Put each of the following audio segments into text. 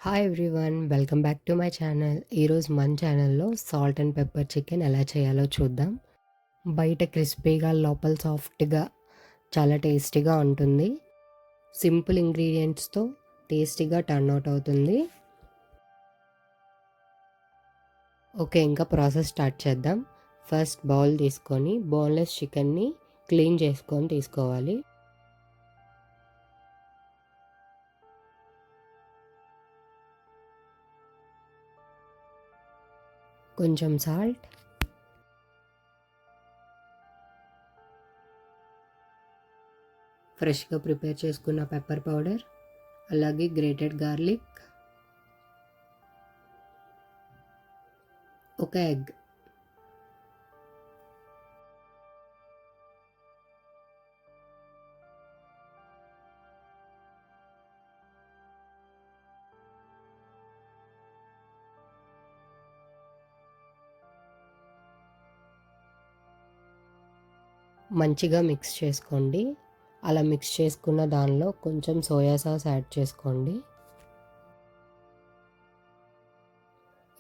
Hi everyone, welcome back to my channel. ఈరోజు మన ఛానల్లో సాల్ట్ అండ్ పెప్పర్ చికెన్ ఎలా చేయాలో చూద్దాం. బయట క్రిస్పీగా లోపల సాఫ్ట్గా చాలా టేస్టీగా ఉంటుంది. సింపుల్ ఇంగ్రీడియంట్స్తో టేస్టీగా టర్న్ అవుట్ అవుతుంది. ఓకే, ఇంకా ప్రాసెస్ స్టార్ట్ చేద్దాం. ఫస్ట్ బౌల్ తీసుకొని బోన్లెస్ చికెన్ని క్లీన్ చేసుకొని తీసుకోవాలి. కొంచెం సాల్ట్, ఫ్రెష్గా ప్రిపేర్ చేసుకున్న పెప్పర్ పౌడర్, అలాగే గ్రేటెడ్ గార్లిక్, ఒక ఎగ్. మంచిగా మిక్స్ చేసుకోండి. అలా మిక్స్ చేసుకున్న దానిలో కొంచెం సోయా సాస్ యాడ్ చేసుకోండి.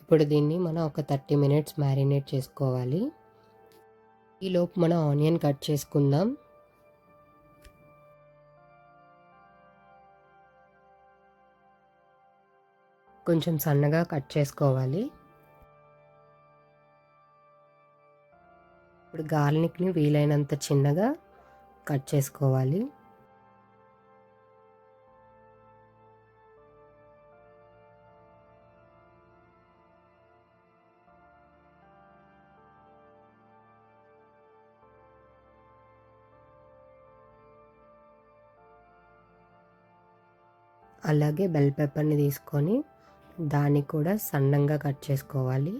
ఇప్పుడు దీన్ని మనం ఒక 30 మినిట్స్ మ్యారినేట్ చేసుకోవాలి. ఈలోపు మనం ఆనియన్ కట్ చేసుకుందాం. కొంచెం సన్నగా కట్ చేసుకోవాలి. ఇప్పుడు గార్లిక్ని వీలైనంత చిన్నగా కట్ చేసుకోవాలి. అలాగే బెల్ పెప్పర్ని తీసుకొని దాన్ని కూడా సన్నంగా కట్ చేసుకోవాలి.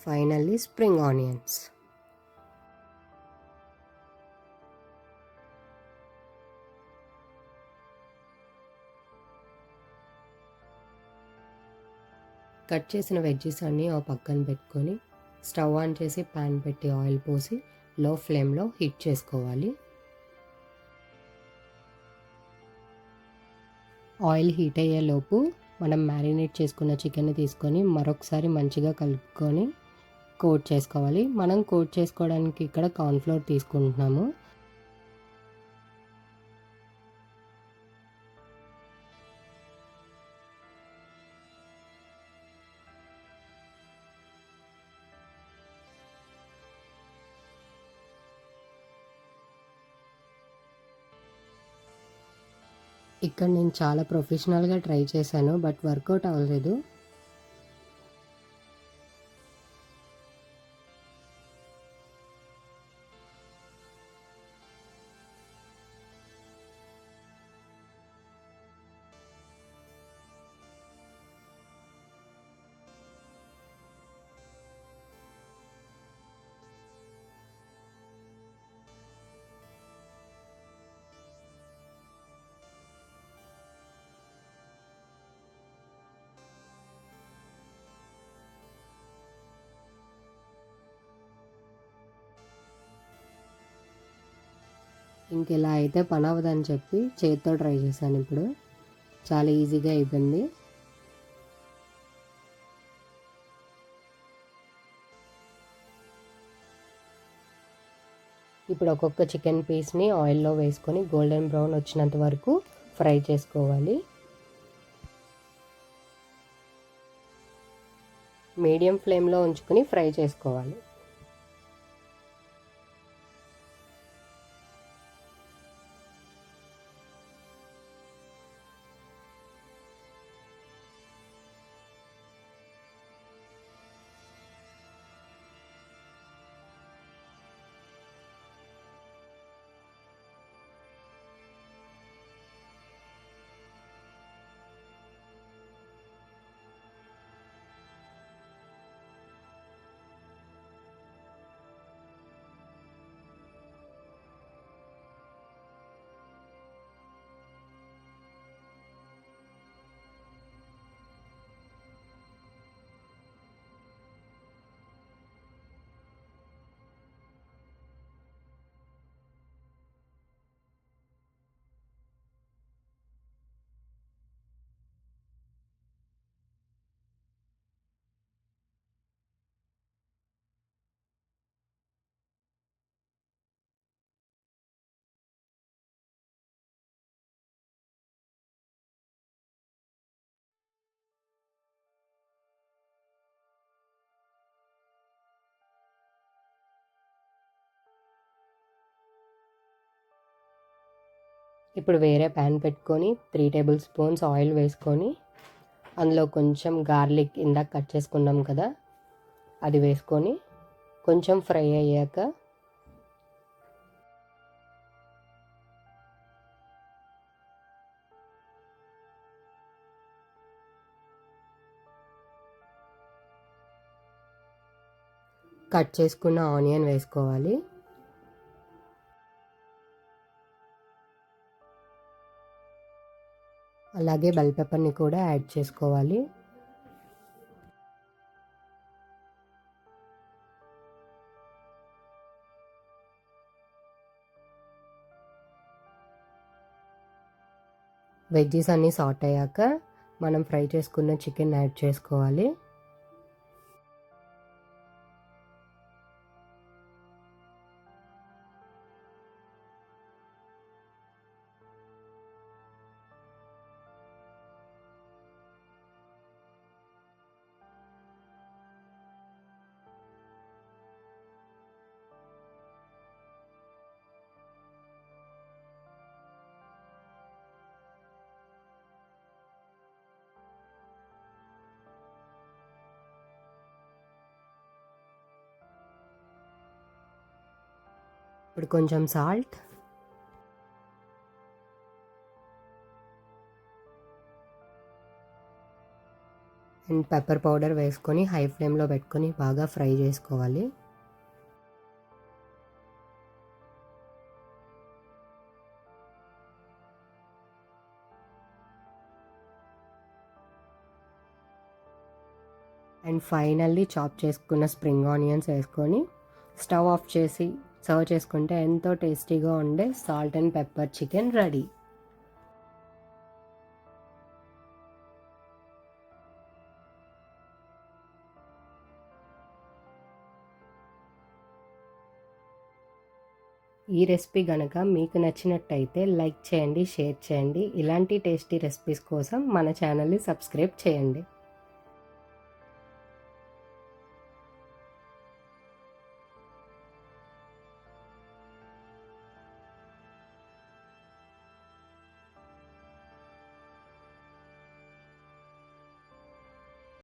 Finally spring onions. కట్ చేసిన వెజ్జెస్ అన్నీ ఆ పక్కన పెట్టుకొని స్టవ్ ఆన్ చేసి ప్యాన్ పెట్టి ఆయిల్ పోసి లో ఫ్లేమ్లో హీట్ చేసుకోవాలి. ఆయిల్ హీట్ అయ్యేలోపు మనం మ్యారినేట్ చేసుకున్న చికెన్ని తీసుకొని మరొకసారి మంచిగా కలుపుకొని కోట్ చేసుకోవాలి. మనం కోట్ చేసుకోవడానికి ఇక్కడ కార్న్ఫ్లోర్ తీసుకుంటున్నాము. ఇక్కడ నేను చాలా ప్రొఫెషనల్గా ట్రై చేశాను, బట్ వర్కౌట్ అవ్వలేదు. ఇంకెలా అయితే పని అవ్వదని చెప్పి చేతితో ట్రై చేశాను. ఇప్పుడు చాలా ఈజీగా అయిపోయింది. ఇప్పుడు ఒక్కొక్క చికెన్ పీస్ని ఆయిల్లో వేసుకొని గోల్డెన్ బ్రౌన్ వచ్చినంత వరకు ఫ్రై చేసుకోవాలి. మీడియం ఫ్లేమ్లో ఉంచుకొని ఫ్రై చేసుకోవాలి. ఇప్పుడు వేరే ప్యాన్ పెట్టుకొని 3 టేబుల్ స్పూన్స్ ఆయిల్ వేసుకొని అందులో కొంచెం గార్లిక్ ఇందాక కట్ చేసుకున్నాం కదా, అది వేసుకొని కొంచెం ఫ్రై అయ్యాక కట్ చేసుకున్న ఆనియన్ వేసుకోవాలి. అలాగే బెల్ పెప్పర్ని కూడా యాడ్ చేసుకోవాలి. వెజ్జీస్ అన్నీ సాట్ అయ్యాక మనం ఫ్రై చేసుకున్న చికెన్ యాడ్ చేసుకోవాలి. ఇప్పుడు కొంచెం సాల్ట్ అండ్ పెప్పర్ పౌడర్ వేసుకొని హై ఫ్లేమ్లో పెట్టుకొని బాగా ఫ్రై చేసుకోవాలి. అండ్ ఫైనల్లీ చాప్ చేసుకున్న స్ప్రింగ్ ఆనియన్స్ వేసుకొని స్టవ్ ఆఫ్ చేసి సర్వ్ చేసుకుంటే ఎంతో టేస్టీగా ఉండే salt and pepper chicken ready. ఈ రెసిపీ కనుక మీకు నచ్చినట్టయితే లైక్ చేయండి, షేర్ చేయండి. ఇలాంటి టేస్టీ రెసిపీస్ కోసం మన ఛానల్ని సబ్స్క్రైబ్ చేయండి.